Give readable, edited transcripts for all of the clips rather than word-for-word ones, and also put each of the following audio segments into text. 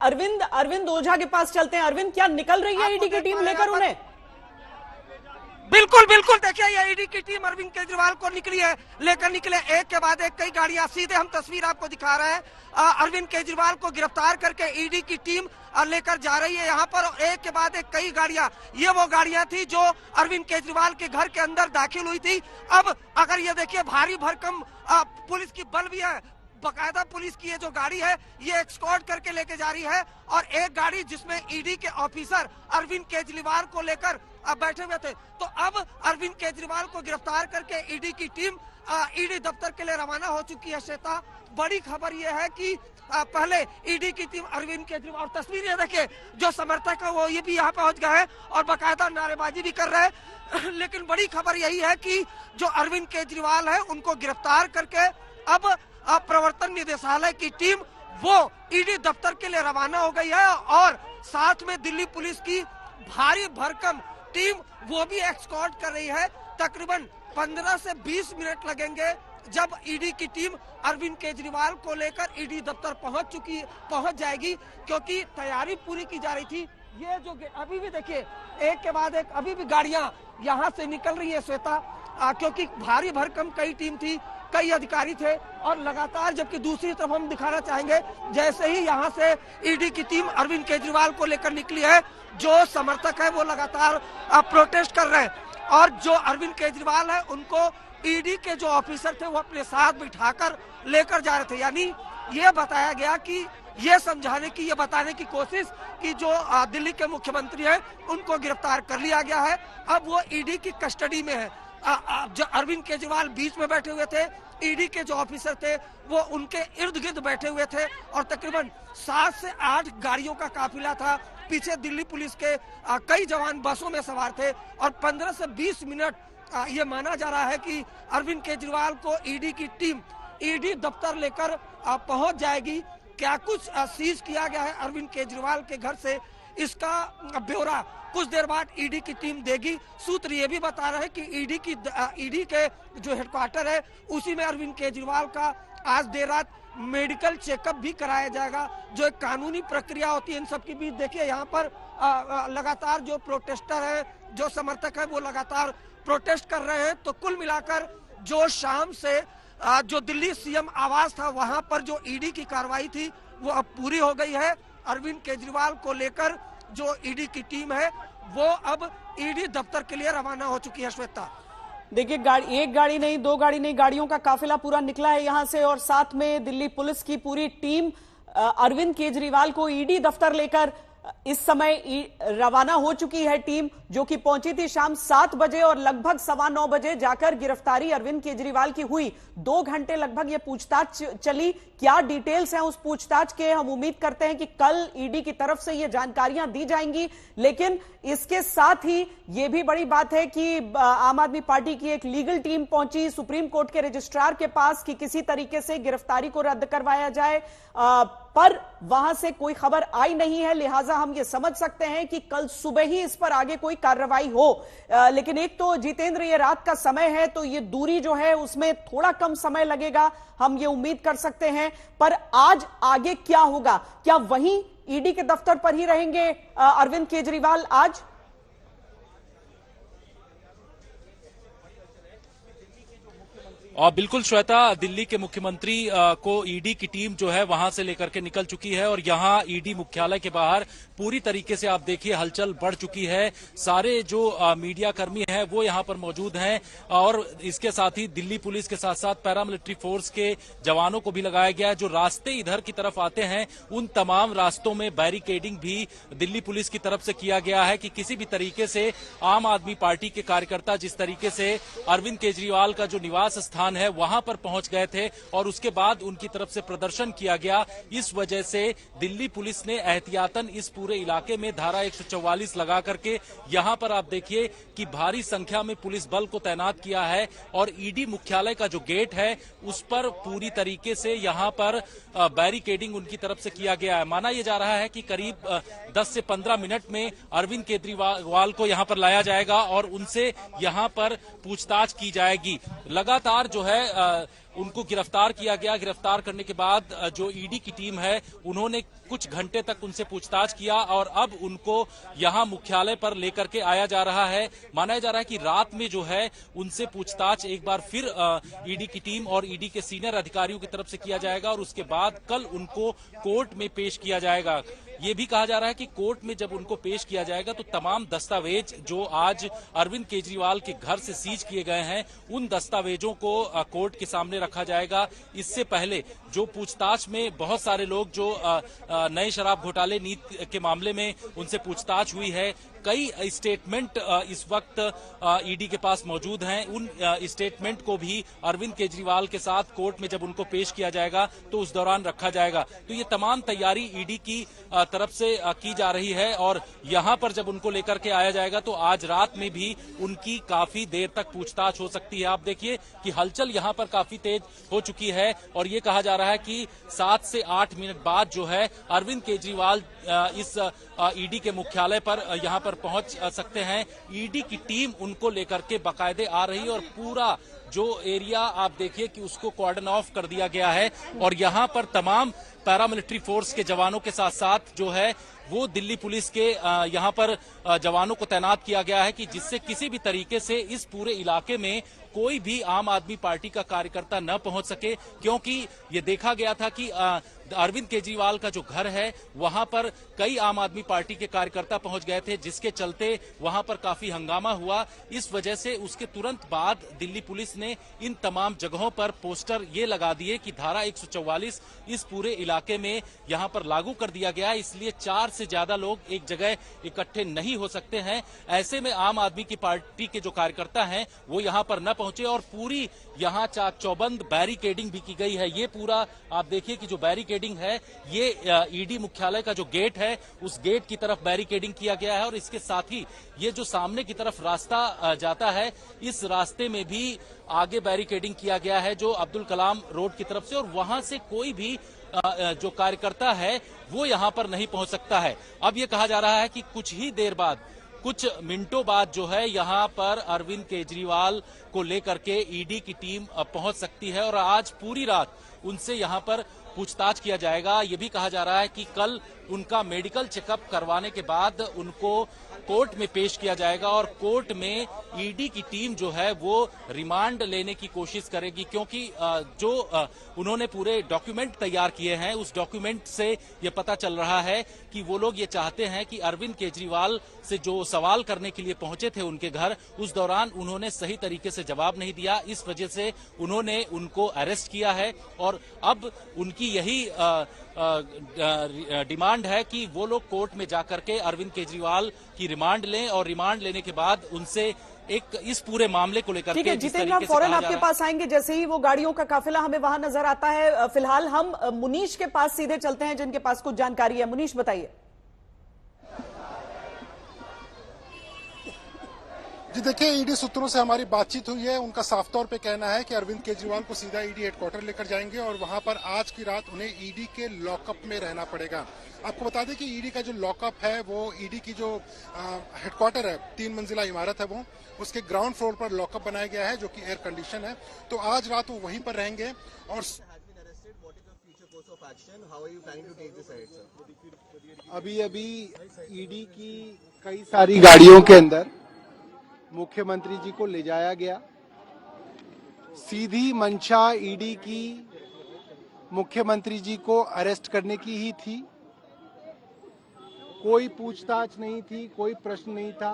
अरविंद अरविंद ओझा के पास चलते हैं। अरविंद, क्या निकल रही है ईडी की टीम लेकर उन्हें? बिल्कुल बिल्कुल, देखिए ये ईडी की टीम अरविंद केजरीवाल को निकली है, लेकर निकले एक के बाद एक कई गाड़ियां। सीधे हम तस्वीर आपको दिखा रहे हैं, अरविंद केजरीवाल को गिरफ्तार करके ईडी की टीम लेकर जा रही है यहाँ पर। एक के बाद एक कई गाड़ियां, ये वो गाड़ियां थी जो अरविंद केजरीवाल के घर के अंदर दाखिल हुई थी। अब अगर ये देखिए भारी भरकम पुलिस की बल भी है, बकायदा पुलिस की ये जो गाड़ी है ये एस्कॉर्ट करके लेके जा रही है। और एक गाड़ी जिसमें ईडी के ऑफिसर अरविंद केजरीवाल को लेकर बैठे हुए थे। तो अब अरविंद केजरीवाल को गिरफ्तार करके ईडी की टीम ईडी दफ्तर के लिए रवाना हो चुकी है। श्वेता, बड़ी खबर यह है कि पहले ईडी की टीम अरविंद केजरीवाल, और तस्वीर ये देखिए, जो समर्थक है वो ये भी यहाँ पहुंच गए हैं और बाकायदा नारेबाजी भी कर रहे हैं। लेकिन बड़ी खबर यही है कि जो अरविंद केजरीवाल है उनको गिरफ्तार करके अब प्रवर्तन निदेशालय की टीम वो ईडी दफ्तर के लिए रवाना हो गई है। और साथ में दिल्ली पुलिस की भारी भरकम टीम वो भी एस्कॉर्ट कर रही है। तकरीबन 15 से 20 मिनट लगेंगे जब ईडी की टीम अरविंद केजरीवाल को लेकर ईडी दफ्तर पहुंच जाएगी, क्योंकि तैयारी पूरी की जा रही थी। ये जो अभी भी देखिए एक के बाद एक अभी भी गाड़ियां यहां से निकल रही है श्वेता, क्योंकि भारी भरकम कई टीम थी, कई अधिकारी थे और लगातार। जबकि दूसरी तरफ हम दिखाना चाहेंगे, जैसे ही यहां से ईडी की टीम अरविंद केजरीवाल को लेकर निकली है, जो समर्थक है वो लगातार प्रोटेस्ट कर रहे हैं। और जो अरविंद केजरीवाल है उनको ईडी के जो ऑफिसर थे वो अपने साथ बिठाकर लेकर जा रहे थे। यानी ये बताया गया कि ये समझाने की, ये बताने की कोशिश कि जो दिल्ली के मुख्यमंत्री हैं उनको गिरफ्तार कर लिया गया है, अब वो ईडी की कस्टडी में है। जो अरविंद केजरीवाल बीच में बैठे हुए थे, ईडी के जो ऑफिसर थे वो उनके इर्द गिर्द बैठे हुए थे। और तकरीबन 7 से 8 गाड़ियों का काफिला था, पीछे दिल्ली पुलिस के कई जवान बसों में सवार थे। और 15 से 20 मिनट ये माना जा रहा है कि अरविंद केजरीवाल को ईडी की टीम ईडी दफ्तर लेकर पहुंच जाएगी। क्या कुछ सीज किया गया है अरविंद केजरीवाल के घर से, इसका ब्यौरा कुछ देर बाद ईडी की टीम देगी। सूत्र ये भी बता रहे हैं कि ईडी के जो हेडक्वार्टर है उसी में अरविंद केजरीवाल का आज देर रात मेडिकल चेकअप भी कराया जाएगा। जो एक कानूनी प्रक्रिया होती है इन सब के बीच। देखिए यहाँ पर लगातार जो प्रोटेस्टर है, जो समर्थक है वो लगातार प्रोटेस्ट कर रहे हैं। तो कुल मिलाकर जो शाम से जो दिल्ली सीएम आवास था वहां पर जो ईडी की कार्रवाई थी वो अब पूरी हो गई है। अरविंद केजरीवाल को लेकर जो ईडी की टीम है वो अब ईडी दफ्तर के लिए रवाना हो चुकी है। श्वेता, देखिए एक गाड़ी नहीं, 2 गाड़ी नहीं, गाड़ियों का काफिला पूरा निकला है यहां से। और साथ में दिल्ली पुलिस की पूरी टीम अरविंद केजरीवाल को ईडी दफ्तर लेकर इस समय रवाना हो चुकी है। टीम जो कि पहुंची थी शाम 7 बजे और लगभग 9:15 बजे जाकर गिरफ्तारी अरविंद केजरीवाल की हुई। 2 घंटे लगभग ये पूछताछ चली। क्या डिटेल्स हैं उस पूछताछ के, हम उम्मीद करते हैं कि कल ईडी की तरफ से ये जानकारियां दी जाएंगी। लेकिन इसके साथ ही ये भी बड़ी बात है कि आम आदमी पार्टी की एक लीगल टीम पहुंची सुप्रीम कोर्ट के रजिस्ट्रार के पास कि किसी तरीके से गिरफ्तारी को रद्द करवाया जाए, पर वहां से कोई खबर आई नहीं है। लिहाजा हम ये समझ सकते हैं कि कल सुबह ही इस पर आगे कोई कार्रवाई हो। लेकिन एक तो जितेंद्र, ये रात का समय है तो ये दूरी जो है उसमें थोड़ा कम समय लगेगा, हम ये उम्मीद कर सकते हैं। पर आज आगे क्या होगा? क्या वहीं ईडी के दफ्तर पर ही रहेंगे अरविंद केजरीवाल आज? और बिल्कुल श्वेता, दिल्ली के मुख्यमंत्री को ईडी की टीम जो है वहां से लेकर के निकल चुकी है और यहां ईडी मुख्यालय के बाहर पूरी तरीके से आप देखिए हलचल बढ़ चुकी है। सारे जो मीडिया कर्मी हैं वो यहां पर मौजूद हैं और इसके साथ ही दिल्ली पुलिस के साथ साथ पैरामिलिट्री फोर्स के जवानों को भी लगाया गया है। जो रास्ते इधर की तरफ आते हैं उन तमाम रास्तों में बैरिकेडिंग भी दिल्ली पुलिस की तरफ से किया गया है कि किसी भी तरीके से आम आदमी पार्टी के कार्यकर्ता जिस तरीके से अरविंद केजरीवाल का जो निवास स्थान है वहां पर पहुंच गए थे और उसके बाद उनकी तरफ से प्रदर्शन किया गया। इस वजह से दिल्ली पुलिस ने एहतियातन इस पूरे इलाके में धारा 144 लगा करके यहां पर आप देखिए कि भारी संख्या में पुलिस बल को तैनात किया है। और ईडी मुख्यालय का जो गेट है उस पर पूरी तरीके से यहां पर बैरिकेडिंग उनकी तरफ से किया गया है। माना यह जा रहा है कि करीब 10 से 15 मिनट में अरविंद केजरीवाल को यहां पर लाया जाएगा और उनसे यहां पर पूछताछ की जाएगी। लगातार जो जो है उनको गिरफ्तार किया गया। गिरफ्तार करने के बाद जो ईडी की टीम है उन्होंने कुछ घंटे तक उनसे पूछताछ किया और अब उनको यहां मुख्यालय पर लेकर के आया जा रहा है। माना जा रहा है कि रात में जो है उनसे पूछताछ एक बार फिर ईडी की टीम और ईडी के सीनियर अधिकारियों की तरफ से किया जाएगा और उसके बाद कल उनको कोर्ट में पेश किया जाएगा। ये भी कहा जा रहा है कि कोर्ट में जब उनको पेश किया जाएगा तो तमाम दस्तावेज जो आज अरविंद केजरीवाल के घर से सीज किए गए हैं उन दस्तावेजों को कोर्ट के सामने रखा जाएगा। इससे पहले जो पूछताछ में बहुत सारे लोग जो नए शराब घोटाले नीति के मामले में उनसे पूछताछ हुई है, कई स्टेटमेंट इस वक्त ईडी के पास मौजूद हैं। उन स्टेटमेंट को भी अरविंद केजरीवाल के साथ कोर्ट में जब उनको पेश किया जाएगा तो उस दौरान रखा जाएगा। तो ये तमाम तैयारी ईडी की तरफ से की जा रही है और यहां पर जब उनको लेकर के आया जाएगा तो आज रात में भी उनकी काफी देर तक पूछताछ हो सकती है। आप देखिए कि हलचल यहां पर काफी तेज हो चुकी है और ये कहा जा रहा है कि 7 से 8 मिनट बाद जो है अरविंद केजरीवाल इस ईडी के मुख्यालय पर यहां पर पहुंच सकते हैं। ईडी की टीम उनको लेकर के बाकायदे आ रही है और पूरा जो एरिया आप देखिए कि उसको कॉर्डन ऑफ कर दिया गया है और यहां पर तमाम पैरामिलिट्री फोर्स के जवानों के साथ साथ जो है वो दिल्ली पुलिस के यहां पर जवानों को तैनात किया गया है कि जिससे किसी भी तरीके से इस पूरे इलाके में कोई भी आम आदमी पार्टी का कार्यकर्ता न पहुंच सके, क्योंकि ये देखा गया था कि अरविंद केजरीवाल का जो घर है वहां पर कई आम आदमी पार्टी के कार्यकर्ता पहुंच गए थे, जिसके चलते वहां पर काफी हंगामा हुआ। इस वजह से उसके तुरंत बाद दिल्ली पुलिस ने इन तमाम जगहों पर पोस्टर ये लगा दिए कि धारा 144 इस पूरे इलाके में यहां पर लागू कर दिया गया है, इसलिए 4 से ज्यादा लोग एक जगह इकट्ठे नहीं हो सकते हैं। ऐसे में आम आदमी की पार्टी के जो कार्यकर्ता हैं वो यहां पर न पहुंचे और पूरी यहां चाक चौबंद बैरिकेडिंग भी की गई है। ये पूरा आप देखिए कि जो बैरिकेडिंग है ये ईडी मुख्यालय का जो गेट है उस गेट की तरफ बैरिकेडिंग किया गया है और इसके साथ ही ये जो सामने की तरफ रास्ता जाता है इस रास्ते में भी आगे बैरिकेडिंग किया गया है जो अब्दुल कलाम रोड की तरफ से, और वहां से कोई भी जो कार्यकर्ता है वो यहां पर नहीं पहुंच सकता है। अब ये कहा जा रहा है कि कुछ ही देर बाद, कुछ मिनटों बाद जो है यहां पर अरविंद केजरीवाल को लेकर के ईडी की टीम पहुंच सकती है और आज पूरी रात उनसे यहां पर पूछताछ किया जाएगा। ये भी कहा जा रहा है कि कल उनका मेडिकल चेकअप करवाने के बाद उनको कोर्ट में पेश किया जाएगा और कोर्ट में ईडी की टीम जो है वो रिमांड लेने की कोशिश करेगी, क्योंकि जो उन्होंने पूरे डॉक्यूमेंट तैयार किए हैं उस डॉक्यूमेंट से ये पता चल रहा है कि वो लोग ये चाहते हैं कि अरविंद केजरीवाल से जो सवाल करने के लिए पहुंचे थे उनके घर, उस दौरान उन्होंने सही तरीके से जवाब नहीं दिया, इस वजह से उन्होंने उनको अरेस्ट किया है और अब उनकी यही डिमांड है कि वो लोग कोर्ट में जाकर के अरविंद केजरीवाल की रिमांड लें और रिमांड लेने के बाद उनसे एक इस पूरे मामले को लेकर के जितेंद्र, हम फौरन आपके पास आएंगे जैसे ही वो गाड़ियों का काफिला हमें वहां नजर आता है। फिलहाल हम मुनीश के पास सीधे चलते हैं जिनके पास कुछ जानकारी है। मुनीश बताइए। जी देखिए, ईडी सूत्रों से हमारी बातचीत हुई है, उनका साफ तौर पे कहना है कि अरविंद केजरीवाल को सीधा ईडी हेडक्वार्टर लेकर जाएंगे और वहां पर आज की रात उन्हें ईडी के लॉकअप में रहना पड़ेगा। आपको बता दें कि ईडी का जो लॉकअप है वो ईडी की जो हेडक्वार्टर है, 3 मंजिला इमारत है, वो उसके ग्राउंड फ्लोर पर लॉकअप बनाया गया है जो कि एयर कंडीशन है। तो आज रात वो वहीं पर रहेंगे और अभी ईडी की कई सारी गाड़ियों के अंदर मुख्यमंत्री जी को ले जाया गया। सीधी मंशा ईडी की मुख्यमंत्री जी को अरेस्ट करने की ही थी, कोई पूछताछ नहीं थी, कोई प्रश्न नहीं था,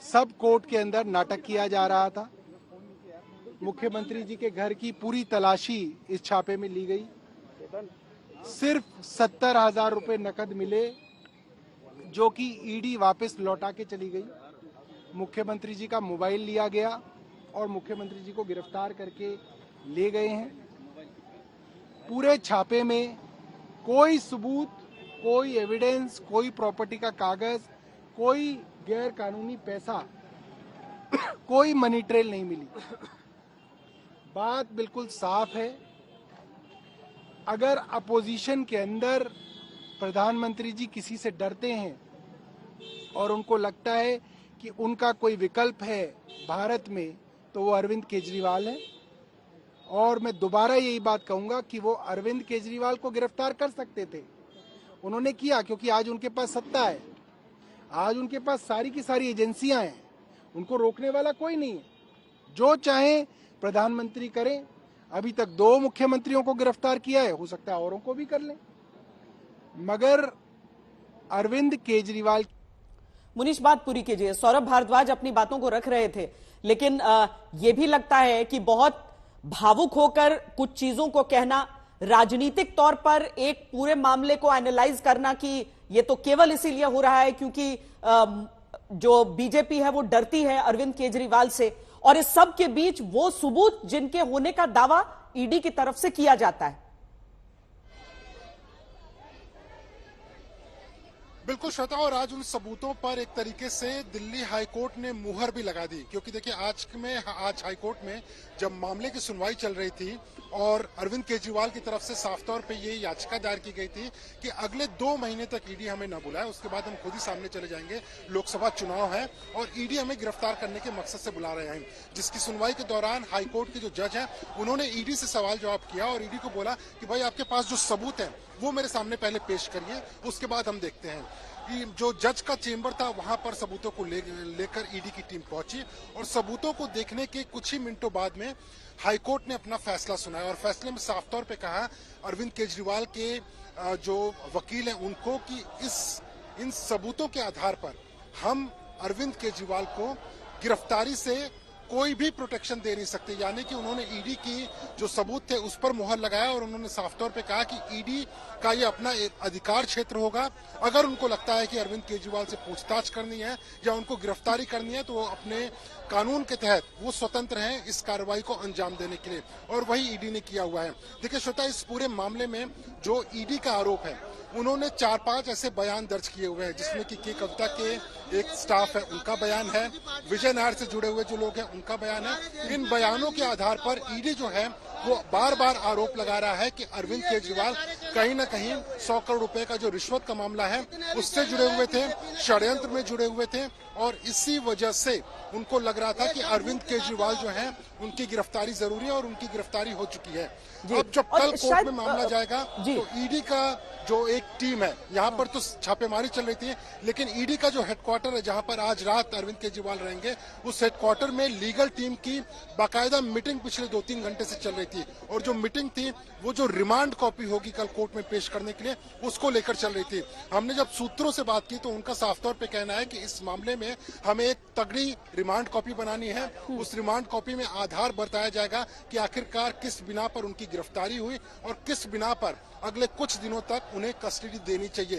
सब कोर्ट के अंदर नाटक किया जा रहा था। मुख्यमंत्री जी के घर की पूरी तलाशी इस छापे में ली गई। सिर्फ 70,000 रुपए नकद मिले जो कि ईडी वापस लौटा के चली गई। मुख्यमंत्री जी का मोबाइल लिया गया और मुख्यमंत्री जी को गिरफ्तार करके ले गए हैं। पूरे छापे में कोई सबूत, कोई एविडेंस, कोई प्रॉपर्टी का कागज, कोई गैर कानूनी पैसा, कोई मनी ट्रेल नहीं मिली। बात बिल्कुल साफ है, अगर अपोजिशन के अंदर प्रधानमंत्री जी किसी से डरते हैं और उनको लगता है कि उनका कोई विकल्प है भारत में तो वो अरविंद केजरीवाल है। और मैं दोबारा यही बात कहूंगा कि वो अरविंद केजरीवाल को गिरफ्तार कर सकते थे, उन्होंने किया क्योंकि आज उनके पास सत्ता है, आज उनके पास सारी की सारी एजेंसियां हैं, उनको रोकने वाला कोई नहीं है। जो चाहे प्रधानमंत्री करें। अभी तक 2 मुख्यमंत्रियों को गिरफ्तार किया है, हो सकता है औरों को भी कर लें, मगर अरविंद केजरीवाल। मुनीश, बात पूरी कीजिए। सौरभ भारद्वाज अपनी बातों को रख रहे थे, लेकिन यह भी लगता है कि बहुत भावुक होकर कुछ चीजों को कहना, राजनीतिक तौर पर एक पूरे मामले को एनालाइज करना कि यह तो केवल इसीलिए हो रहा है क्योंकि जो बीजेपी है वो डरती है अरविंद केजरीवाल से, और इस सब के बीच वो सबूत जिनके होने का दावा ईडी की तरफ से किया जाता है। बिल्कुल श्वेता, और आज उन सबूतों पर एक तरीके से दिल्ली हाईकोर्ट ने मुहर भी लगा दी, क्योंकि देखिए आज हाईकोर्ट में जब मामले की सुनवाई चल रही थी और अरविंद केजरीवाल की तरफ से साफ तौर पे ये याचिका दायर की गई थी कि अगले 2 महीने तक ईडी हमें न बुलाए, उसके बाद हम खुद ही सामने चले जाएंगे, लोकसभा चुनाव है और ईडी हमें गिरफ्तार करने के मकसद से बुला रहे हैं। जिसकी सुनवाई के दौरान हाईकोर्ट के जो जज हैं उन्होंने ईडी से सवाल जवाब किया और ईडी को बोला कि भाई आपके पास जो सबूत है वो मेरे सामने पहले पेश करिए, उसके बाद हम देखते हैं। जो जज का चेंबर था वहां पर सबूतों को लेकर ईडी की टीम पहुंची और सबूतों को देखने के कुछ ही मिनटों बाद में हाईकोर्ट ने अपना फैसला सुनाया और फैसले में साफ तौर पे कहा अरविंद केजरीवाल के जो वकील हैं उनको कि इन सबूतों के आधार पर हम अरविंद केजरीवाल को गिरफ्तारी से कोई भी प्रोटेक्शन दे नहीं सकते। यानी कि उन्होंने ईडी की जो सबूत थे उस पर मुहर लगाया और उन्होंने साफ तौर पे कहा कि ईडी का ये अपना एक अधिकार क्षेत्र होगा। अगर उनको लगता है कि अरविंद केजरीवाल से पूछताछ करनी है या उनको गिरफ्तारी करनी है तो वो अपने कानून के तहत वो स्वतंत्र हैं इस कार्रवाई को अंजाम देने के लिए, और वही ईडी ने किया हुआ है। देखिए श्वेता, इस पूरे मामले में जो ईडी का आरोप है उन्होंने 4-5 ऐसे बयान दर्ज किए हुए हैं, जिसमें कि कविता के एक स्टाफ है उनका बयान है, विजय नायर से जुड़े हुए जो लोग हैं उनका बयान है। इन बयानों के आधार पर ईडी जो है वो बार बार आरोप लगा रहा है कि अरविंद केजरीवाल कहीं न कहीं 100 करोड़ रुपए का जो रिश्वत का मामला है उससे जुड़े हुए थे, षड्यंत्र में जुड़े हुए थे, और इसी वजह से उनको लग रहा था कि अरविंद केजरीवाल जो है उनकी गिरफ्तारी जरूरी है और उनकी गिरफ्तारी हो चुकी है। अब जब कल कोर्ट में मामला जाएगा तो ईडी का जो एक टीम है, यहाँ पर तो छापेमारी चल रही थी, लेकिन ईडी का जो हेडक्वार्टर है जहाँ पर आज रात अरविंद केजरीवाल रहेंगे, उस हेडक्वार्टर में लीगल टीम की बाकायदा मीटिंग पिछले 2-3 घंटे से चल रही थी, और जो मीटिंग थी वो जो रिमांड कॉपी होगी कल कोर्ट में पेश करने के लिए उसको लेकर चल रही थी। हमने जब सूत्रों से बात की तो उनका साफ तौर पे कहना है कि इस मामले में हमें एक तगड़ी रिमांड कॉपी बनानी है। उस रिमांड कॉपी में आधार बताया जाएगा कि आखिरकार किस बिना पर उनकी गिरफ्तारी हुई और किस बिना पर अगले कुछ दिनों तक उन्हें कस्टडी देनी चाहिए।